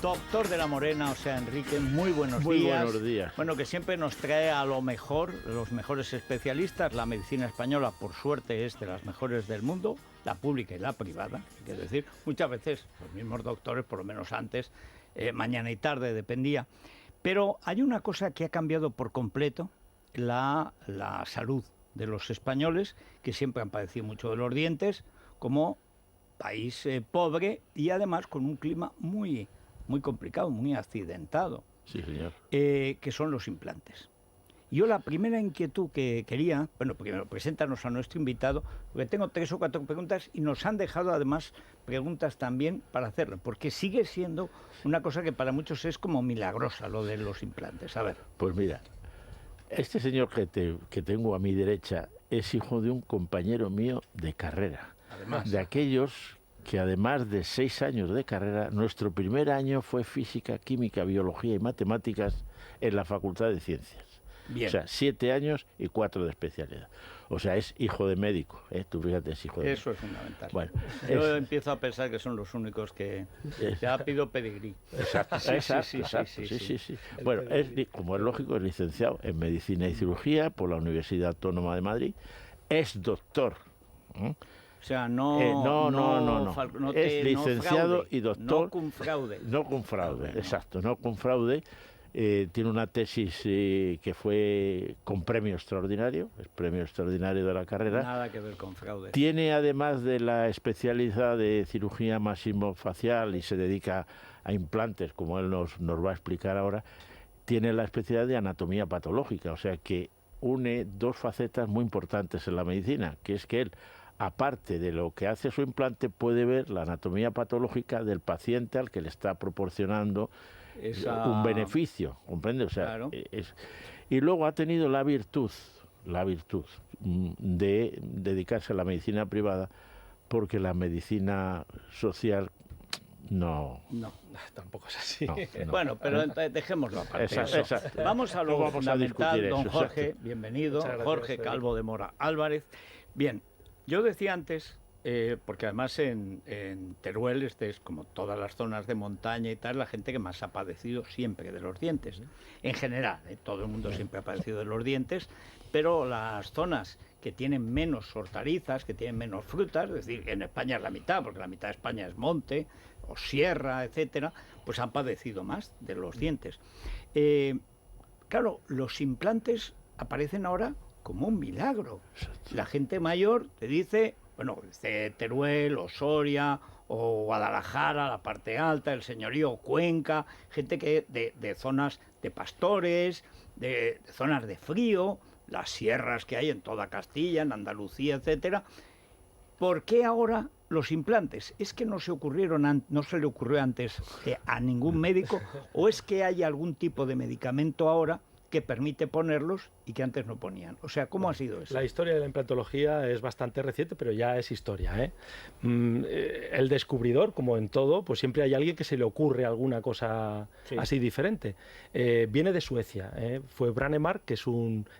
Doctor de la Morena, o sea, Enrique, muy buenos días. Muy buenos días. Bueno, que siempre nos trae a lo mejor, los mejores especialistas. La medicina española, por suerte, es de las mejores del mundo, la pública y la privada. Es decir, muchas veces los mismos doctores, por lo menos antes, mañana y tarde, dependía. Pero hay una cosa que ha cambiado por completo, la salud de los españoles, que siempre han padecido mucho de los dientes, como país pobre y además con un clima muy complicado, muy accidentado. Sí, señor. Que son los implantes. Yo la primera inquietud que quería, bueno, primero preséntanos a nuestro invitado, porque tengo 3 o 4 preguntas y nos han dejado además preguntas también para hacerlo, porque sigue siendo una cosa que para muchos es como milagrosa, lo de los implantes. A ver. Pues mira, este señor que tengo a mi derecha es hijo de un compañero mío de carrera. Además. De aquellos que además de 6 años de carrera, nuestro primer año fue física, química, biología y matemáticas en la Facultad de Ciencias. Bien. O sea, 7 años y 4 de especialidad. O sea, es hijo de médico, ¿eh? Tú fíjate, es hijo de Eso médico. Es fundamental. Bueno, yo empiezo a pensar que son los únicos que ya pido pedigrí. Exacto, sí. Bueno, como es lógico, es licenciado en Medicina y Cirugía por la Universidad Autónoma de Madrid. Es doctor. O sea, no es licenciado y doctor. No con fraude. No con fraude, exacto, no con fraude. Tiene una tesis que fue con premio extraordinario, es premio extraordinario de la carrera. Nada que ver con fraude. Tiene, además de la especialidad de cirugía maxilofacial y se dedica a implantes, como él nos va a explicar ahora, tiene la especialidad de anatomía patológica, o sea que une 2 facetas muy importantes en la medicina, que es que él, aparte de lo que hace su implante, puede ver la anatomía patológica del paciente al que le está proporcionando un beneficio, ¿comprende? O sea, claro. Y luego ha tenido la virtud de dedicarse a la medicina privada, porque la medicina social no, tampoco es así. No. Bueno, pero dejémoslo aparte. Exacto. Vamos a lo fundamental, don Jorge, exacto. Bienvenido, Gracias, Jorge Calvo de Mora Álvarez. Bien, yo decía antes, porque además en Teruel, es como todas las zonas de montaña y tal, la gente que más ha padecido siempre de los dientes. En general, todo el mundo siempre ha padecido de los dientes, pero las zonas que tienen menos hortalizas, que tienen menos frutas, es decir, en España es la mitad, porque la mitad de España es monte o sierra, etcétera, pues han padecido más de los dientes. Claro, los implantes aparecen ahora como un milagro. La gente mayor te dice, bueno, desde Teruel o Soria o Guadalajara, la parte alta, el señorío Cuenca, gente que de zonas de pastores, de zonas de frío, las sierras que hay en toda Castilla, en Andalucía, etcétera. ¿Por qué ahora los implantes? ¿Es que no se le ocurrió antes a ningún médico o es que hay algún tipo de medicamento ahora que permite ponerlos y que antes no ponían? O sea, ¿cómo ha sido eso? La historia de la implantología es bastante reciente, pero ya es historia, ¿eh? El descubridor, como en todo, pues siempre hay alguien que se le ocurre alguna cosa así diferente. Viene de Suecia, fue Brannemark, que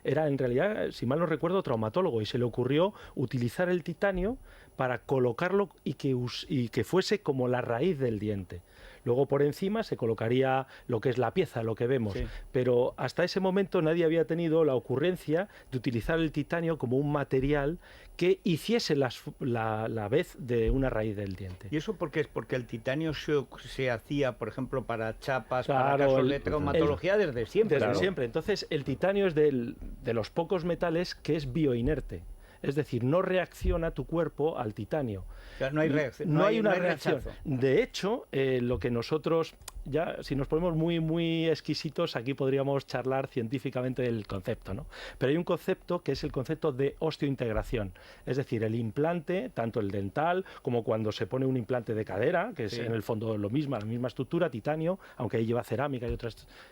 era en realidad, si mal no recuerdo, traumatólogo, y se le ocurrió utilizar el titanio para colocarlo y que fuese como la raíz del diente. Luego por encima se colocaría lo que es la pieza, lo que vemos. Sí. Pero hasta ese momento nadie había tenido la ocurrencia de utilizar el titanio como un material que hiciese la vez de una raíz del diente. ¿Y eso por qué es? Porque el titanio se hacía, por ejemplo, para chapas, para casos de traumatología desde siempre. Desde siempre. Entonces el titanio es de los pocos metales que es bioinerte. Es decir, no reacciona tu cuerpo al titanio. O sea, no hay reacción. No hay una reacción. De hecho, lo que nosotros, ya si nos ponemos muy exquisitos, aquí podríamos charlar científicamente del concepto, ¿no? Pero hay un concepto que es el concepto de osteointegración. Es decir, el implante, tanto el dental como cuando se pone un implante de cadera, que es en el fondo la misma estructura, titanio, aunque ahí lleva cerámica y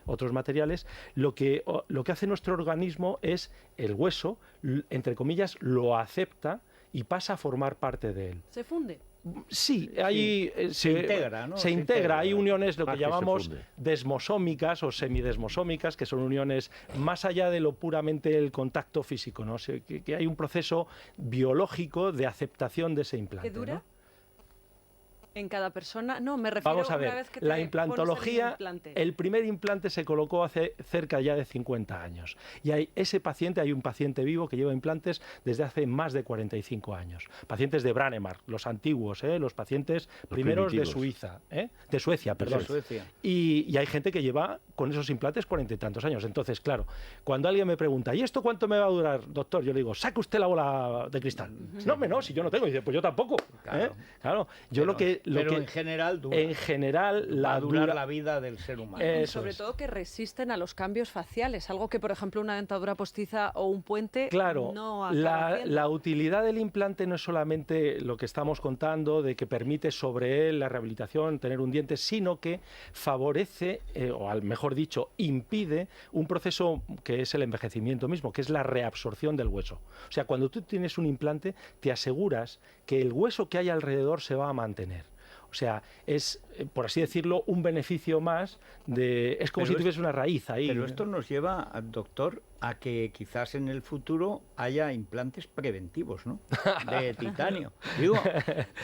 otros materiales, lo que hace nuestro organismo es el hueso, entre comillas, lo acepta y pasa a formar parte de él. ¿Se funde? Sí, ahí se integra, ¿no? Se integra, hay uniones, lo que llamamos desmosómicas o semidesmosómicas, que son uniones más allá de lo puramente el contacto físico, ¿no? Que hay un proceso biológico de aceptación de ese implante. ¿Qué dura? ¿No? en cada persona. No, me refiero Vamos a ver, una vez que la te implantología, pones el el primer implante se colocó hace cerca ya de 50 años. Y hay un paciente vivo que lleva implantes desde hace más de 45 años. Pacientes de Brånemark, los antiguos, los pacientes primeros de Suiza, de Suecia, perdón. Y hay gente que lleva con esos implantes 40 y tantos años. Entonces, claro, cuando alguien me pregunta, ¿y esto cuánto me va a durar, doctor? Yo le digo, saque usted la bola de cristal. Sí. No, si yo no tengo. Y dice, pues yo tampoco. Claro. Pero en general dura. En general va a durar la vida del ser humano. Y sobre todo que resisten a los cambios faciales, algo que, por ejemplo, una dentadura postiza o un puente no acaba haciendo. La utilidad del implante no es solamente lo que estamos contando, de que permite sobre él la rehabilitación, tener un diente, sino que favorece, o mejor dicho, impide un proceso que es el envejecimiento mismo, que es la reabsorción del hueso. O sea, cuando tú tienes un implante, te aseguras que el hueso que hay alrededor se va a mantener. O sea, es, por así decirlo, un beneficio más es como si tuviese una raíz ahí. Pero esto nos lleva, doctor, a que quizás en el futuro haya implantes preventivos, ¿no? De titanio. Digo,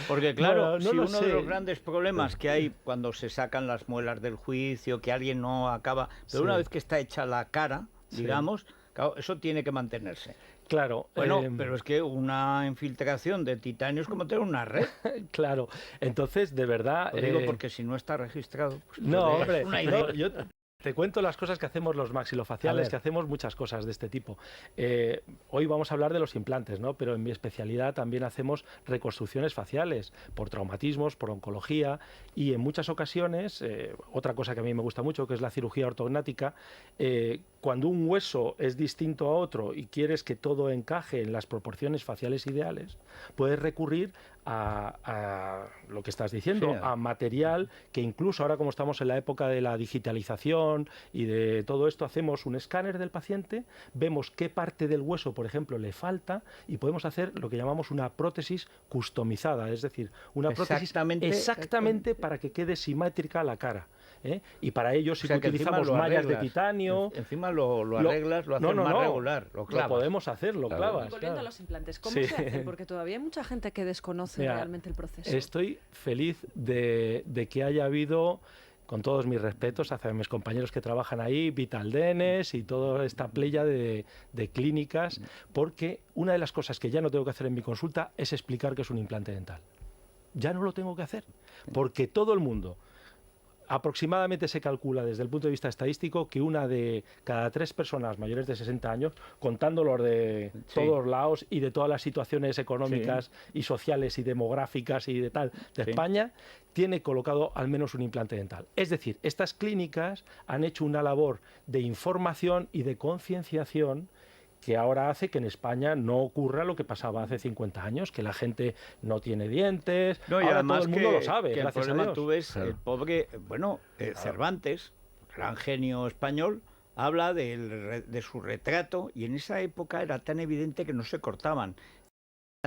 porque claro, si uno de los grandes problemas que hay cuando se sacan las muelas del juicio, que alguien no acaba, pero una vez que está hecha la cara, digamos, claro, eso tiene que mantenerse. Claro. Bueno, pero es que una infiltración de titanio es como tener una red. Claro. Entonces, de verdad... Lo digo porque si no está registrado... Pues no, hombre, yo te cuento las cosas que hacemos los maxilofaciales, que hacemos muchas cosas de este tipo. Hoy vamos a hablar de los implantes, ¿no? Pero en mi especialidad también hacemos reconstrucciones faciales por traumatismos, por oncología y en muchas ocasiones, otra cosa que a mí me gusta mucho, que es la cirugía ortognática, cuando un hueso es distinto a otro y quieres que todo encaje en las proporciones faciales ideales, puedes recurrir a lo que estás diciendo, a material que incluso ahora, como estamos en la época de la digitalización y de todo esto, hacemos un escáner del paciente, vemos qué parte del hueso, por ejemplo, le falta y podemos hacer lo que llamamos una prótesis customizada, es decir, una prótesis exactamente para que quede simétrica la cara. Y para ello sí que utilizamos mallas de titanio. Encima lo arreglas, lo haces más regular, lo clavas. Lo podemos hacer, lo clavas. Y volviendo a los implantes, ¿cómo se hacen? Porque todavía hay mucha gente que desconoce realmente el proceso. Estoy feliz de que haya habido, con todos mis respetos hacia mis compañeros que trabajan ahí, Vitaldenes y toda esta playa de clínicas, porque una de las cosas que ya no tengo que hacer en mi consulta es explicar qué es un implante dental. Ya no lo tengo que hacer, porque todo el mundo... Aproximadamente se calcula desde el punto de vista estadístico que una de cada 3 personas mayores de 60 años, contándolos de todos lados y de todas las situaciones económicas y sociales y demográficas y de tal de España, tiene colocado al menos un implante dental. Es decir, estas clínicas han hecho una labor de información y de concienciación que ahora hace que en España no ocurra lo que pasaba hace 50 años, que la gente no tiene dientes, no, y ahora además todo el mundo lo sabe, que gracias el problema, a Dios. Tú ves, el pobre, Cervantes, gran genio español, habla de su retrato, y en esa época era tan evidente que no se cortaban.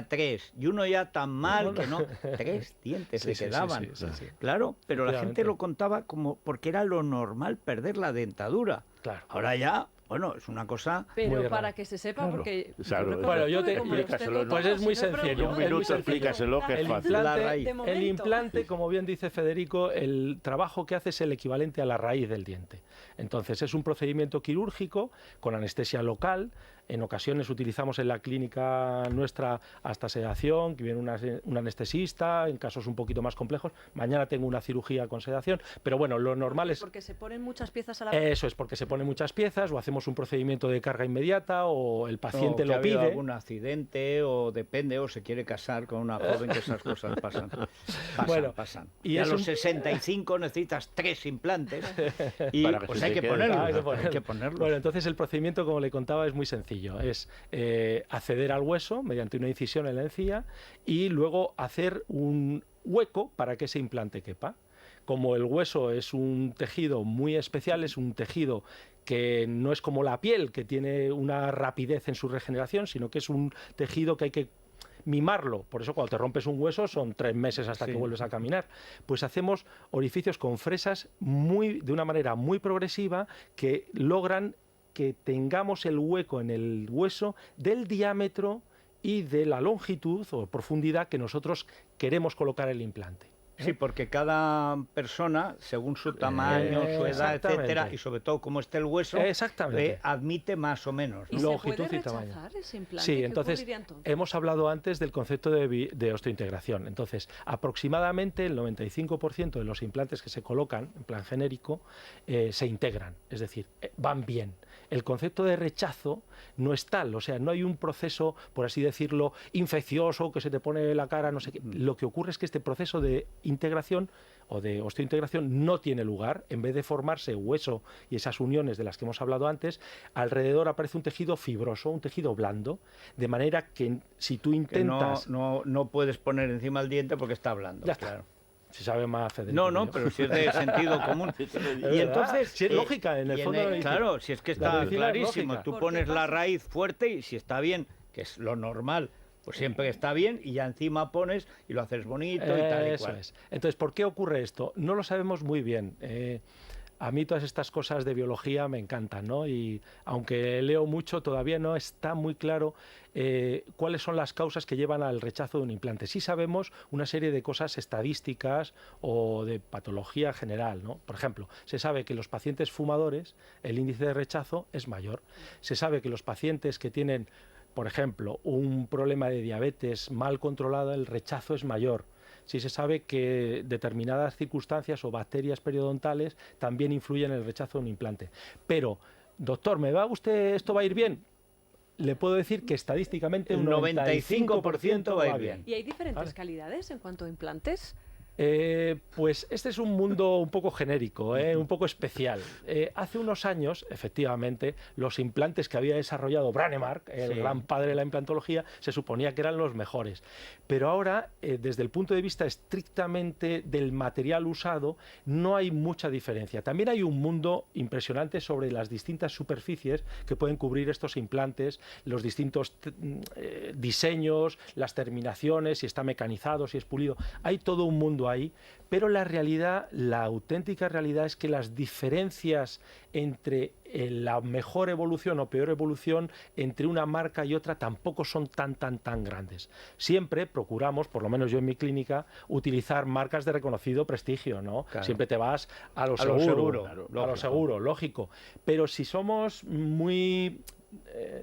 3, y uno ya tan mal que no, 3 dientes le quedaban. Claro, pero la gente lo contaba como porque era lo normal perder la dentadura. Claro. Ahora ya... Bueno, es una cosa... Pero para que se sepa, porque... Bueno, yo te explícaselo. Pues es muy sencillo. Un minuto explícaselo, que es fácil. El implante, como bien dice Federico, el trabajo que hace es el equivalente a la raíz del diente. Entonces, es un procedimiento quirúrgico con anestesia local. En ocasiones utilizamos en la clínica nuestra hasta sedación, que viene un anestesista, en casos un poquito más complejos. Mañana tengo una cirugía con sedación, pero bueno, lo normal es... Porque se ponen muchas piezas a la vez. Eso es, porque se ponen muchas piezas, o hacemos un procedimiento de carga inmediata, o el paciente lo pide. Ha habido algún accidente, o depende, o se quiere casar con una joven, que esas cosas pasan. Pasan. Y a los 65 necesitas 3 implantes, y pues hay que ponerlos. Bueno, entonces el procedimiento, como le contaba, es muy sencillo. Es acceder al hueso mediante una incisión en la encía y luego hacer un hueco para que ese implante quepa. Como el hueso es un tejido muy especial, es un tejido que no es como la piel, que tiene una rapidez en su regeneración, sino que es un tejido que hay que mimarlo. Por eso cuando te rompes un hueso son 3 meses hasta que vuelves a caminar. Pues hacemos orificios con fresas de una manera muy progresiva que logran que tengamos el hueco en el hueso del diámetro y de la longitud o profundidad que nosotros queremos colocar el implante. Sí, porque cada persona, según su tamaño, su edad, etcétera, y sobre todo cómo esté el hueso, admite más o menos, ¿no? ¿Y se puede rechazar ese implante? Sí, entonces hemos hablado antes del concepto de osteointegración. Entonces, aproximadamente el 95% de los implantes que se colocan en plan genérico se integran, es decir, van bien. El concepto de rechazo no es tal, o sea, no hay un proceso, por así decirlo, infeccioso que se te pone la cara, no sé qué. Lo que ocurre es que este proceso de integración o de osteointegración no tiene lugar. En vez de formarse hueso y esas uniones de las que hemos hablado antes, alrededor aparece un tejido fibroso, un tejido blando, de manera que si tú intentas... Que no puedes poner encima el diente porque está blando. Ya está. Si sabe más Federico. No, pero si es de sentido común. Y entonces, si es lógica, en el fondo. Claro, si es que está clarísimo. Tú pones la raíz fuerte y si está bien, que es lo normal, pues siempre está bien, y ya encima pones y lo haces bonito y tal y cual. Eso es. Entonces, ¿por qué ocurre esto? No lo sabemos muy bien. A mí todas estas cosas de biología me encantan, ¿no? Y aunque leo mucho, todavía no está muy claro cuáles son las causas que llevan al rechazo de un implante. Sí sabemos una serie de cosas estadísticas o de patología general, ¿no? Por ejemplo, se sabe que los pacientes fumadores, el índice de rechazo es mayor. Se sabe que los pacientes que tienen, por ejemplo, un problema de diabetes mal controlado, el rechazo es mayor. Sí se sabe que determinadas circunstancias o bacterias periodontales también influyen en el rechazo de un implante. Pero, doctor, ¿esto va a ir bien? Le puedo decir que estadísticamente un 95% va a ir bien. ¿Y hay diferentes calidades en cuanto a implantes? Pues este es un mundo un poco genérico, un poco especial. Hace unos años, efectivamente, los implantes que había desarrollado Brånemark, el gran padre de la implantología, se suponía que eran los mejores. Pero ahora, desde el punto de vista estrictamente del material usado, no hay mucha diferencia. También hay un mundo impresionante sobre las distintas superficies que pueden cubrir estos implantes, los distintos diseños, las terminaciones, si está mecanizado, si es pulido. Hay todo un mundo ahí, pero la realidad, la auténtica realidad es que las diferencias entre la mejor evolución o peor evolución entre una marca y otra tampoco son tan grandes. Siempre procuramos, por lo menos yo en mi clínica, utilizar marcas de reconocido prestigio, ¿no? Claro. Siempre te vas a lo seguro, lógico. Pero si somos muy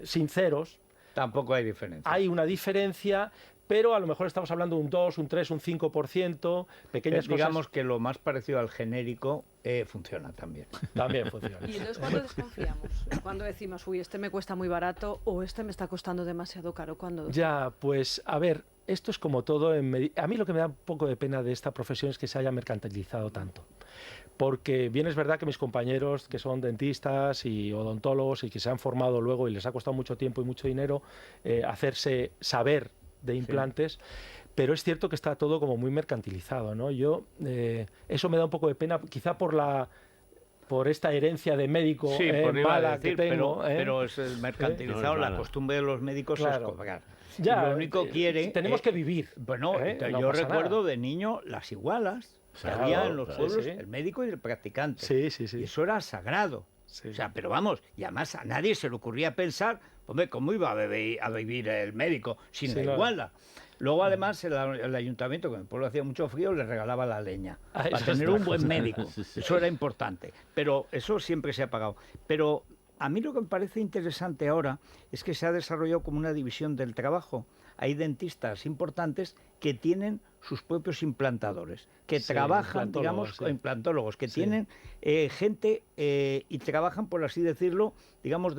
sinceros, tampoco hay diferencia. Hay una diferencia, pero a lo mejor estamos hablando de un 2, un 3, un 5%, pequeñas cosas. Digamos que lo más parecido al genérico funciona también. También funciona. Y entonces, ¿cuándo desconfiamos? Cuando decimos, uy, este me cuesta muy barato o este me está costando demasiado caro. ¿Cuándo? Ya, pues, a ver, esto es como todo. A mí lo que me da un poco de pena de esta profesión es que se haya mercantilizado tanto. Porque bien es verdad que mis compañeros que son dentistas y odontólogos y que se han formado luego y les ha costado mucho tiempo y mucho dinero hacerse saber de implantes, pero es cierto que está todo como muy mercantilizado, ¿no? Eso me da un poco de pena, quizá por esta herencia de médico mala que tengo. Pero es mercantilizado, la costumbre de los médicos es cobrar. Ya, lo único quiere tenemos que vivir. Bueno, yo recuerdo de niño las igualas que había en los pueblos, el médico y el practicante. Sí. Y eso era sagrado. Sí. O sea, pero vamos, y además a nadie se le ocurría pensar, hombre, ¿cómo iba a vivir el médico sin la iguala? Luego, además, el ayuntamiento, que en el pueblo hacía mucho frío, le regalaba la leña para tener un buen médico. Eso era importante. Pero eso siempre se ha pagado. Pero a mí lo que me parece interesante ahora es que se ha desarrollado como una división del trabajo. Hay dentistas importantes que tienen sus propios implantadores, que trabajan, digamos, implantólogos, que tienen gente y trabajan, por así decirlo, digamos,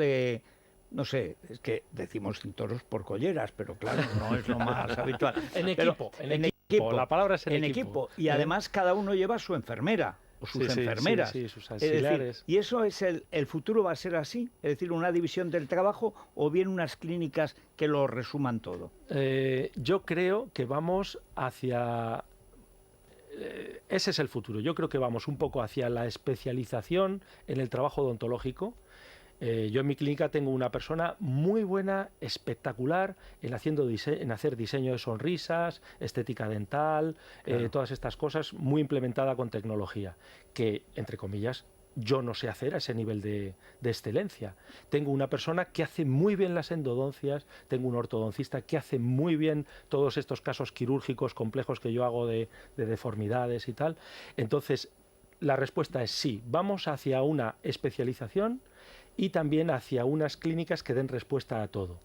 no sé, es que decimos cintoros por colleras, pero claro, no es lo más habitual. En equipo. La palabra es en equipo. Y además cada uno lleva su enfermera o sus enfermeras. Sí, sus auxiliares. Y eso es el futuro, va a ser así, es decir, una división del trabajo o bien unas clínicas que lo resuman todo. Yo creo que vamos hacia... ese es el futuro. Yo creo que vamos un poco hacia la especialización en el trabajo odontológico. Yo en mi clínica tengo una persona muy buena, espectacular, en hacer diseño de sonrisas, estética dental, todas estas cosas, muy implementada con tecnología, que, entre comillas, yo no sé hacer a ese nivel de excelencia. Tengo una persona que hace muy bien las endodoncias, tengo un ortodoncista que hace muy bien todos estos casos quirúrgicos complejos que yo hago de deformidades y tal. Entonces, la respuesta es sí, vamos hacia una especialización y también hacia unas clínicas que den respuesta a todo.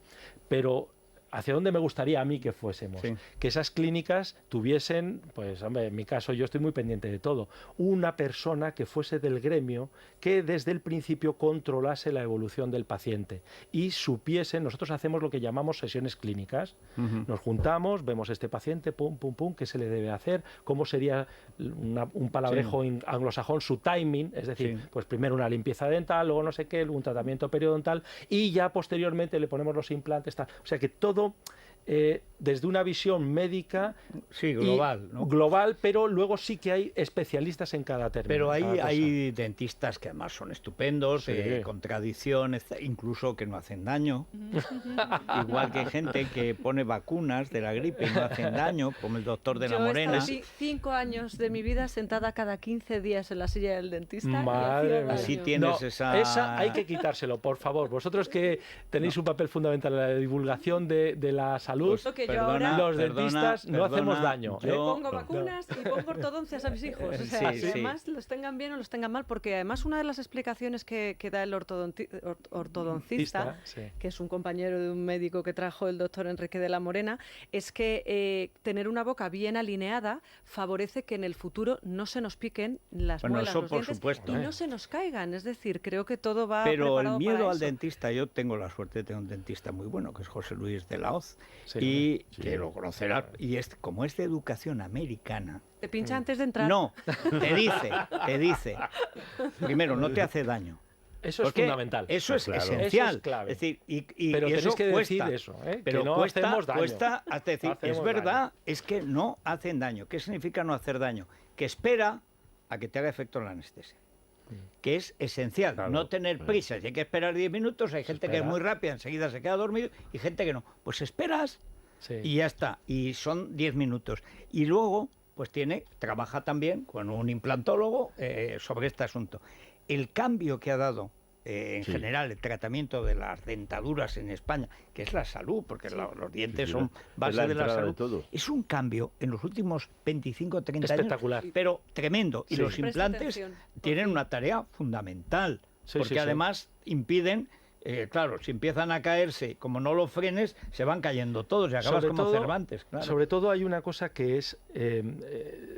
Pero ¿hacia dónde me gustaría a mí que fuésemos? Sí. Que esas clínicas tuviesen, pues hombre, en mi caso yo estoy muy pendiente de todo, una persona que fuese del gremio que desde el principio controlase la evolución del paciente y supiese, nosotros hacemos lo que llamamos sesiones clínicas, nos juntamos, vemos este paciente, pum, pum, pum, qué se le debe hacer, cómo sería un palabrejo anglosajón, su timing, es decir, pues primero una limpieza dental, luego no sé qué, luego un tratamiento periodontal y ya posteriormente le ponemos los implantes, tal. O sea que todo desde una visión médica global, ¿no? Global, pero luego sí que hay especialistas en cada término. Pero hay dentistas que además son estupendos, con tradición, incluso que no hacen daño. Igual que gente que pone vacunas de la gripe y no hacen daño, como el doctor de la Morena. Yo he estado 5 años de mi vida sentada cada 15 días en la silla del dentista. Madre mía. Así tienes esa hay que quitárselo, por favor. Vosotros que tenéis un papel fundamental en la divulgación de la salud, los dentistas no hacemos daño. Yo pongo vacunas y pongo ortodoncias a mis hijos. O sea, además los tengan bien o los tengan mal, porque además una de las explicaciones que da el ortodoncista, que es un compañero de un médico que trajo el doctor Enrique de la Morena, es que tener una boca bien alineada favorece que en el futuro no se nos piquen las muelas, los dientes, supuesto, y no se nos caigan. Es decir, creo que todo va Pero preparado el miedo para al eso. dentista, yo tengo la suerte de tener un dentista muy bueno, que es José Luis de la Hoz, y que lo conocerás, y como es de educación americana. ¿Te pincha antes de entrar? No, te dice, primero, no te hace daño. Eso es fundamental. Eso es esencial. Eso es clave. Es decir, pero y tenéis eso que cuesta, decir eso, pero que no hacemos daño. Cuesta, es decir, es verdad, daño. es que no hacen daño. ¿Qué significa no hacer daño? Que espera a que te haga efecto la anestesia. Que es esencial, no tener prisa. Si hay que esperar 10 minutos, hay gente que es muy rápida, enseguida se queda dormido, y gente que no. Pues esperas y ya está. Y son 10 minutos. Y luego, pues trabaja también con un implantólogo sobre este asunto. El cambio que ha dado en general el tratamiento de las dentaduras en España, que es la salud, porque los dientes son base de la salud, es un cambio en los últimos 25 30 espectacular, años, pero tremendo. Y los implantes tienen una tarea fundamental, porque además impiden, claro, si empiezan a caerse, como no lo frenes, se van cayendo todos y acabas como Cervantes. Claro. Sobre todo hay una cosa que es,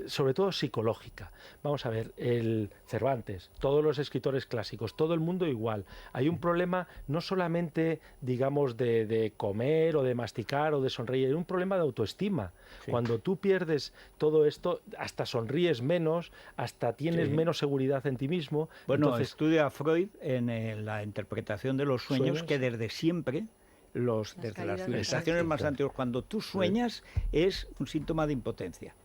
sobre todo psicológica. Vamos a ver, el Cervantes, todos los escritores clásicos, todo el mundo igual. Hay un problema no solamente, digamos, de comer o de masticar o de sonreír, hay un problema de autoestima. Cuando tú pierdes todo esto, hasta sonríes menos, hasta tienes menos seguridad en ti mismo. Bueno, entonces, estudia Freud en la interpretación de los sueños, que desde siempre, desde las civilizaciones más antiguas, cuando tú sueñas es un síntoma de impotencia.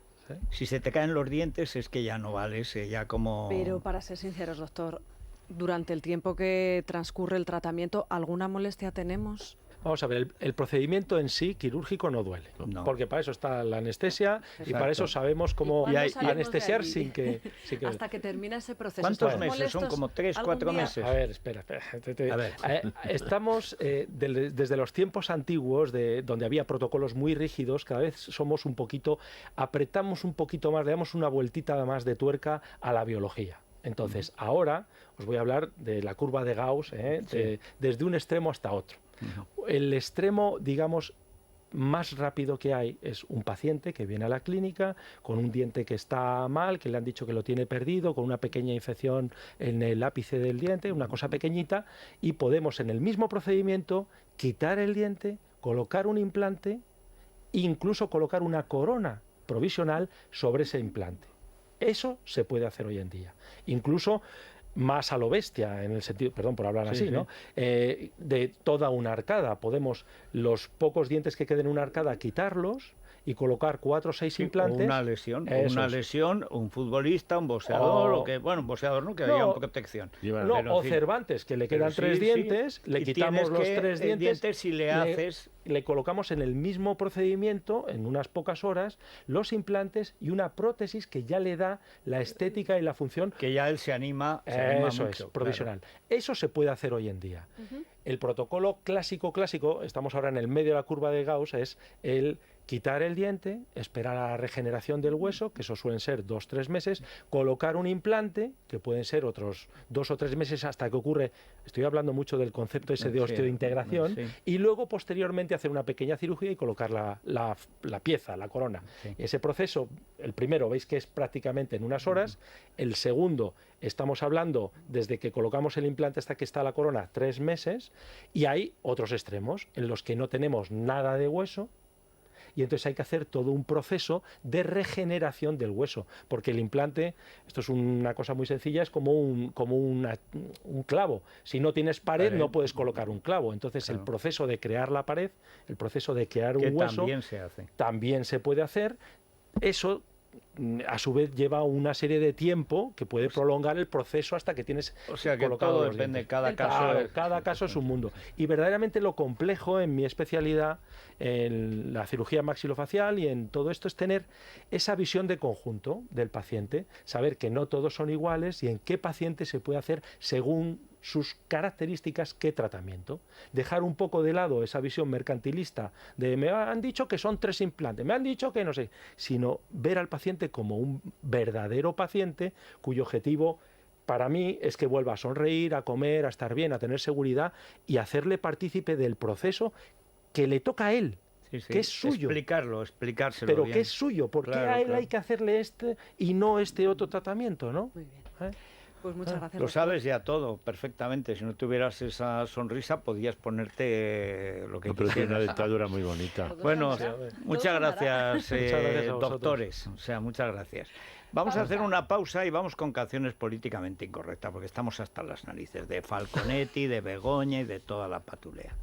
Si se te caen los dientes es que ya no vales, ya como... Pero para ser sinceros, doctor, durante el tiempo que transcurre el tratamiento, ¿alguna molestia tenemos? Vamos a ver, el procedimiento en sí quirúrgico no duele, porque para eso está la anestesia. Exacto. Y para eso sabemos cómo anestesiar sin que hasta que termina ese proceso. ¿Cuántos meses? Son como 3, 4 meses. A ver, espera. Estamos desde los tiempos antiguos, donde había protocolos muy rígidos, cada vez somos apretamos un poquito más, le damos una vueltita más de tuerca a la biología. Entonces, ahora os voy a hablar de la curva de Gauss, desde un extremo hasta otro. El extremo, digamos, más rápido que hay es un paciente que viene a la clínica con un diente que está mal, que le han dicho que lo tiene perdido, con una pequeña infección en el ápice del diente, una cosa pequeñita, y podemos en el mismo procedimiento quitar el diente, colocar un implante, incluso colocar una corona provisional sobre ese implante. Eso se puede hacer hoy en día. Incluso más a lo bestia, en el sentido, perdón por hablar así, ¿no? De toda una arcada. Podemos los pocos dientes que queden en una arcada quitarlos y colocar 4 o 6 implantes. Una lesión, un futbolista, un boxeador, un boxeador no, que haya protección. O Cervantes, que le quedan 3 dientes, le quitamos los 3 dientes y le colocamos en el mismo procedimiento, en unas pocas horas, los implantes y una prótesis que ya le da la estética y la función. Que ya él se anima Eso mucho, es, provisional. Eso se puede hacer hoy en día. El protocolo clásico, estamos ahora en el medio de la curva de Gauss, es el quitar el diente, esperar a la regeneración del hueso, que eso suelen ser 2 o 3 meses, colocar un implante, que pueden ser otros 2 o 3 meses hasta que ocurre, estoy hablando mucho del concepto ese de osteointegración, y luego posteriormente hacer una pequeña cirugía y colocar la pieza, la corona. Ese proceso, el primero veis que es prácticamente en unas horas, el segundo estamos hablando desde que colocamos el implante hasta que está la corona 3 meses, y hay otros extremos en los que no tenemos nada de hueso, y entonces hay que hacer todo un proceso de regeneración del hueso, porque el implante, esto es una cosa muy sencilla, es como un clavo. Si no tienes pared, no puedes colocar un clavo. Entonces el proceso de crear la pared, el proceso de crear un hueso, también se puede hacer. Eso a su vez lleva una serie de tiempo que puede prolongar el proceso hasta que tienes colocado. Todo depende, cada caso es un mundo. Y verdaderamente lo complejo en mi especialidad, en la cirugía maxilofacial y en todo esto, es tener esa visión de conjunto del paciente, saber que no todos son iguales y en qué paciente se puede hacer según sus características, qué tratamiento. Dejar un poco de lado esa visión mercantilista de me han dicho que son 3 implantes, me han dicho que no sé, sino ver al paciente como un verdadero paciente cuyo objetivo para mí es que vuelva a sonreír, a comer, a estar bien, a tener seguridad y hacerle partícipe del proceso que le toca a él. Que es suyo. Explicárselo pero bien. Que es suyo, porque a él hay que hacerle este y no este otro tratamiento, ¿no? Muy bien. Pues muchas gracias. Lo sabes ya todo perfectamente. Si no tuvieras esa sonrisa, podías ponerte lo que quisieras. Pero tiene una dentadura muy bonita. Bueno, muchas gracias, doctores. O sea, muchas gracias. Vamos a hacer una pausa y vamos con canciones políticamente incorrectas, porque estamos hasta las narices de Falconetti, de Begoña y de toda la patulea.